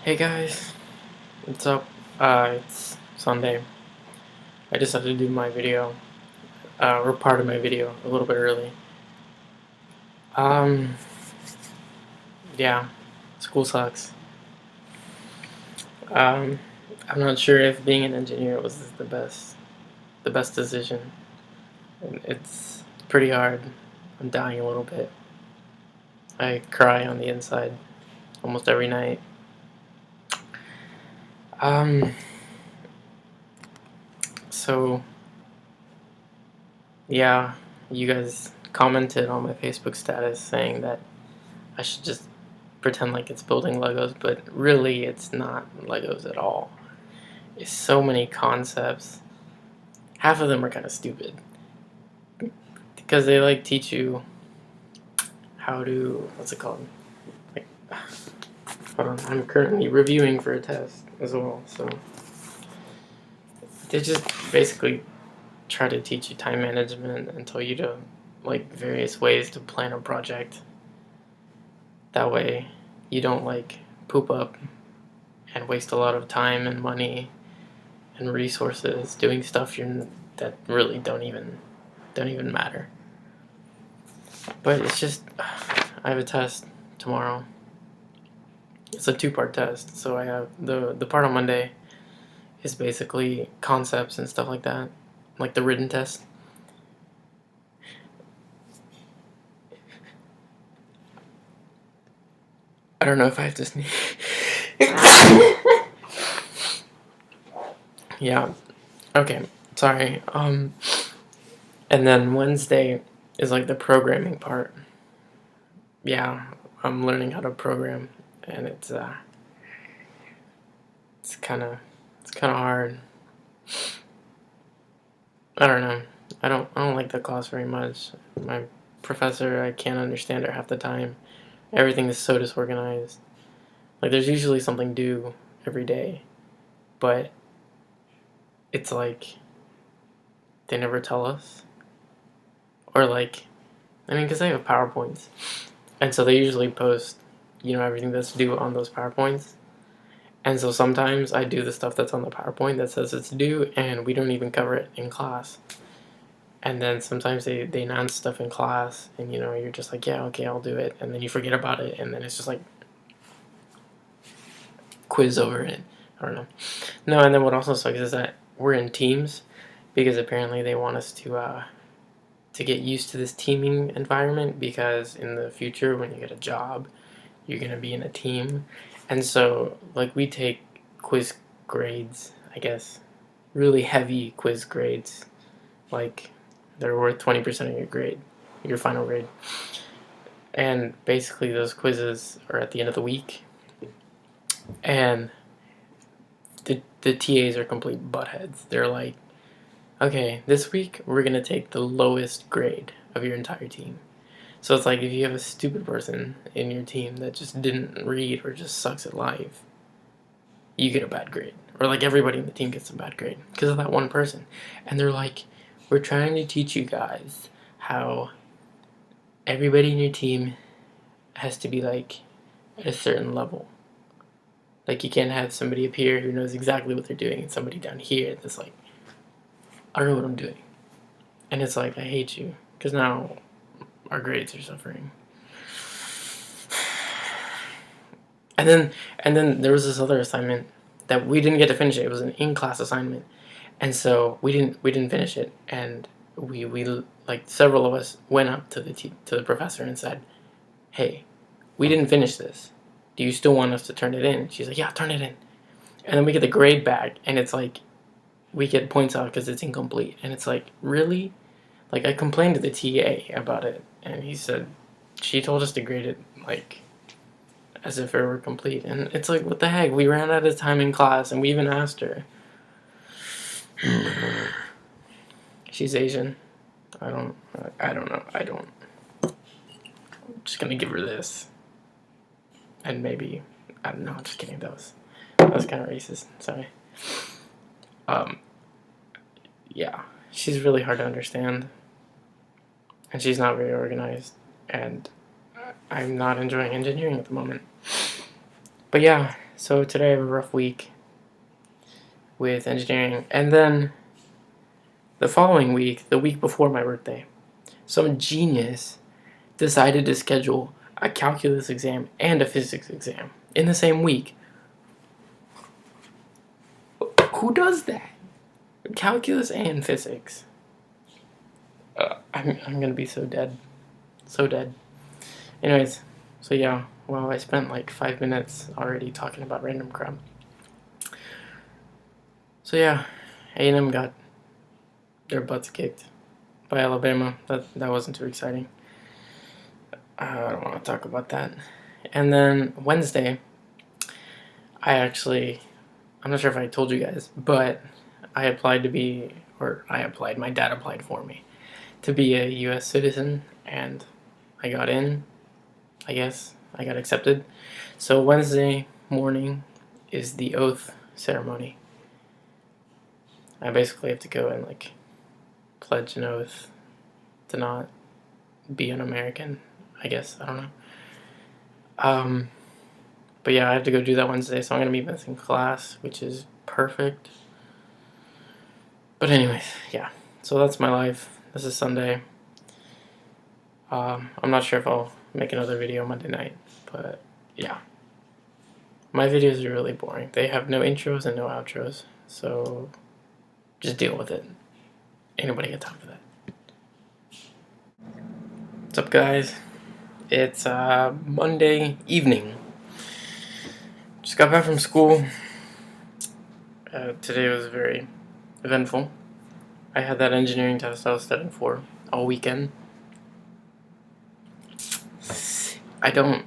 Hey guys, what's up? It's Sunday. I decided to do my video, or part of my video, a little bit early. Um, yeah, school sucks. Um, I'm not sure if being an engineer was the best decision. It's pretty hard. I'm dying a little bit. I cry on the inside almost every night. Um, so yeah, you guys commented on my Facebook status saying that I should just pretend like it's building Legos, but really it's not Legos at all. It's so many concepts. Half of them are kind of stupid because they like teach you how to, what's it called? Like, hold on, I'm currently reviewing for a test as well, so they just basically try to teach you time management and tell you to like various ways to plan a project. That way you don't like poop up and waste a lot of time and money and resources doing stuff that really don't even matter. But it's just I have a test tomorrow. It's a two-part test, so I have the part on Monday is basically concepts and stuff like that, like the written test. I don't know if I have to sneeze. Yeah. Okay. Sorry. And then Wednesday is like the programming part. Yeah, I'm learning how to program, and it's kind of hard. I don't know. I don't like the class very much. My professor, I can't understand her half the time. Everything is so disorganized. Like there's usually something due every day, but it's like they never tell us. Or like, I mean, because I have PowerPoints, and so they usually post, everything that's due on those PowerPoints. And so sometimes I do the stuff that's on the PowerPoint that says it's due, and we don't even cover it in class. And then sometimes they announce stuff in class, and you're just like, yeah, okay, I'll do it, and then you forget about it, and then it's just like quiz over it. I don't know. No, and then what also sucks is that we're in teams because apparently they want us to get used to this teaming environment because in the future when you get a job, you're gonna be in a team, and so like we take quiz grades, I guess, really heavy quiz grades, like they're worth 20% of your grade, your final grade. And basically those quizzes are at the end of the week, and the TAs are complete buttheads. They're like, okay, this week we're gonna take the lowest grade of your entire team. So it's like if you have a stupid person in your team that just didn't read or just sucks at life, you get a bad grade. Or like everybody in the team gets a bad grade because of that one person. And they're like, we're trying to teach you guys how everybody in your team has to be like at a certain level. Like you can't have somebody up here who knows exactly what they're doing and somebody down here that's like, I don't know what I'm doing. And it's like, I hate you because now our grades are suffering. And then there was this other assignment that we didn't get to finish it. It was an in-class assignment, and so we didn't finish it. And we like several of us went up to the professor and said, "Hey, we didn't finish this. Do you still want us to turn it in?" She's like, "Yeah, turn it in." And then we get the grade back, and it's like we get points out because it's incomplete. And it's like, really? Like I complained to the TA about it, and he said she told us to grade it like as if it were complete. And it's like, what the heck? We ran out of time in class, and we even asked her. She's Asian. I don't. I don't know. I don't. I'm just gonna give her this, and maybe I don't know. I'm just kidding. That was kind of racist. Sorry. Um. Yeah. She's really hard to understand, and she's not very organized, and I'm not enjoying engineering at the moment. But yeah, So today I have a rough week with engineering, and then the following week, the week before my birthday, some genius decided to schedule a calculus exam and a physics exam in the same week. Who does that? Calculus and physics. I'm gonna be so dead. So dead. Anyways, so yeah, well, I spent like 5 minutes already talking about random crap. So yeah, A&M got their butts kicked by Alabama. That wasn't too exciting. I don't want to talk about that. And then Wednesday, I'm not sure if I told you guys, but I applied to be, or I applied, my dad applied for me to be a U.S. citizen, and I got in, I guess. I got accepted. So Wednesday morning is the oath ceremony. I basically have to go and like pledge an oath to not be an American, I guess. I don't know. But yeah, I have to go do that Wednesday, so I'm going to be missing class, which is perfect. But anyways, yeah. So that's my life. This is Sunday. I'm not sure if I'll make another video Monday night, but yeah. My videos are really boring. They have no intros and no outros, so just deal with it. Ain't nobody got time for that. What's up, guys? It's Monday evening. Just got back from school. Today was very eventful. I had that engineering test I was studying for all weekend. I don't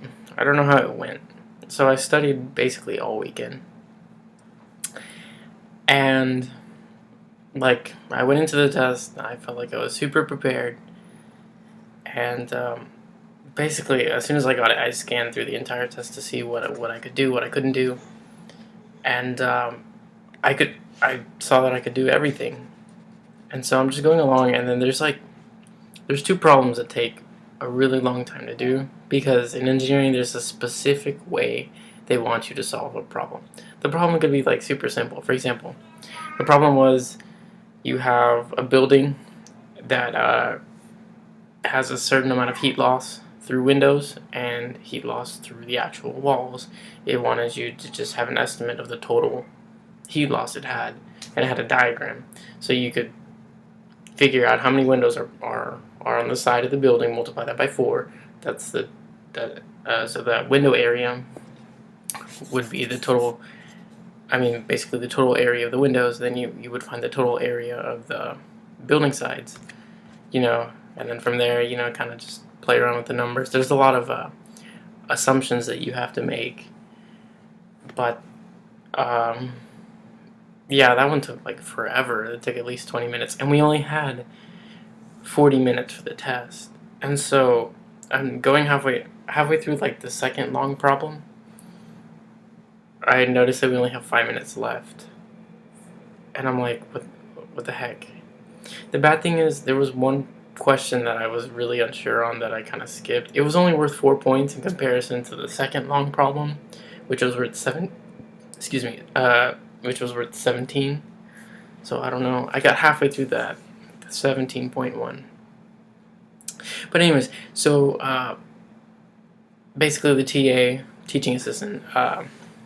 know how it went. So I studied basically all weekend. And like I went into the test, I felt like I was super prepared. And basically, as soon as I got it, I scanned through the entire test to see what I could do, what I couldn't do, and I saw that I could do everything. And so I'm just going along, and then there's two problems that take a really long time to do, because in engineering there's a specific way they want you to solve a problem. The problem could be like super simple. For example, the problem was you have a building that has a certain amount of heat loss through windows and heat loss through the actual walls. It wanted you to just have an estimate of the total heat loss it had, and it had a diagram, so you could figure out how many windows are on the side of the building, multiply that by 4. So that window area would be the total, basically the total area of the windows. Then you would find the total area of the building sides, and then from there, kind of just play around with the numbers. There's a lot of assumptions that you have to make, but yeah, that one took like forever. It took at least 20 minutes, and we only had 40 minutes for the test. And so I'm going halfway through like the second long problem. I noticed that we only have 5 minutes left, and I'm like, what the heck? The bad thing is there was one question that I was really unsure on that I kind of skipped. It was only worth 4 points in comparison to the second long problem, which was worth 17. So I don't know. I got halfway through that, 17.1. But anyways, so basically the TA, teaching assistant,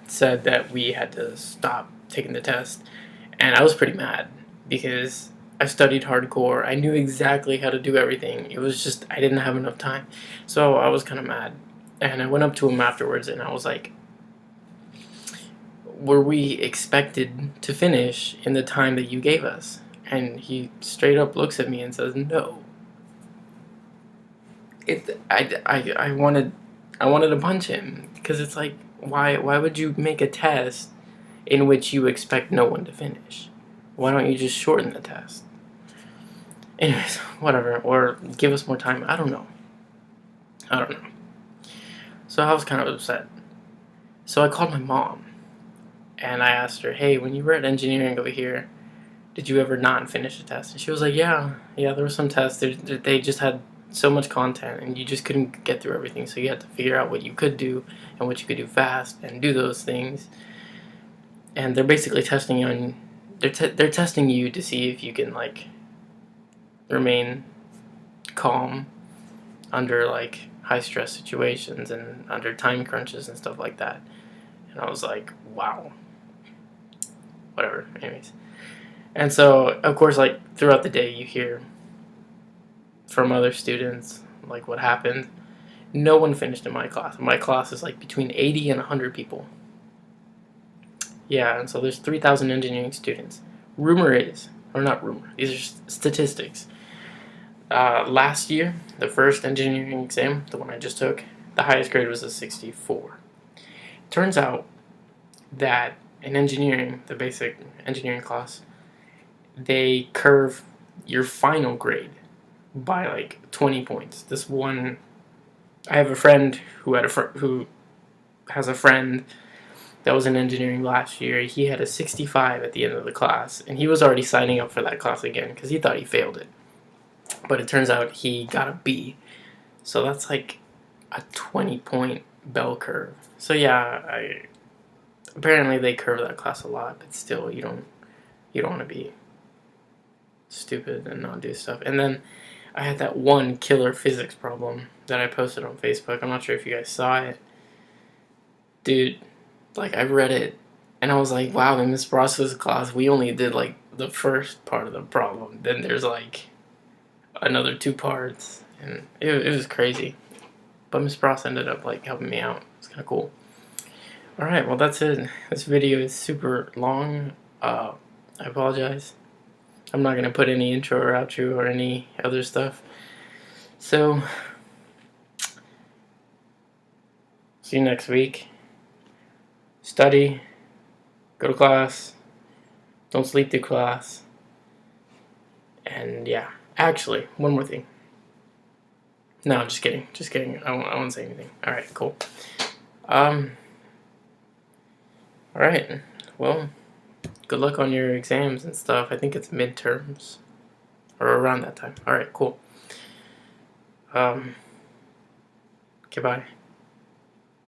said that we had to stop taking the test, and I was pretty mad because I studied hardcore. I knew exactly how to do everything. It was just I didn't have enough time, so I was kind of mad. And I went up to him afterwards, and I was like, were we expected to finish in the time that you gave us? And he straight up looks at me and says, no. I wanted to punch him, because it's like, why would you make a test in which you expect no one to finish? Why don't you just shorten the test? Anyways, whatever, or give us more time. I don't know. So I was kind of upset. So I called my mom, and I asked her, hey, when you were at engineering over here, did you ever not finish a test? And she was like, yeah, there were some tests. They just had so much content, and you just couldn't get through everything. So you had to figure out what you could do and what you could do fast and do those things. And they're basically testing you on. They're testing you to see if you can like remain calm under like high stress situations and under time crunches and stuff like that. And I was like, wow. Whatever. Anyways. And so, of course, like throughout the day, you hear from other students like what happened. No one finished in my class. My class is like between 80 and 100 people. Yeah, and so there's 3,000 engineering students. Rumor is, or not rumor, these are statistics. Last year, the first engineering exam, the one I just took, the highest grade was a 64. Turns out that in engineering, the basic engineering class, they curve your final grade by like 20 points. This one, I have a friend who has a friend that was in engineering last year. He had a 65 at the end of the class, and he was already signing up for that class again because he thought he failed it. But it turns out he got a B. So that's like a 20-point bell curve. So yeah, apparently they curve that class a lot, but still you don't want to be stupid and not do stuff. And then I had that one killer physics problem that I posted on Facebook. I'm not sure if you guys saw it. Dude, like I read it and I was like, wow, in Miss Ross's class we only did like the first part of the problem. Then there's like another 2 parts, and it was crazy. But Miss Ross ended up like helping me out. It's kind of cool. Alright, well that's it. This video is super long. I apologize. I'm not going to put any intro or outro or any other stuff. So, see you next week. Study. Go to class. Don't sleep through class. And yeah. Actually, one more thing. No, just kidding. Just kidding. I won't say anything. Alright, cool. Alright. Well, good luck on your exams and stuff. I think it's midterms. Or around that time. Alright, cool. Okay, bye.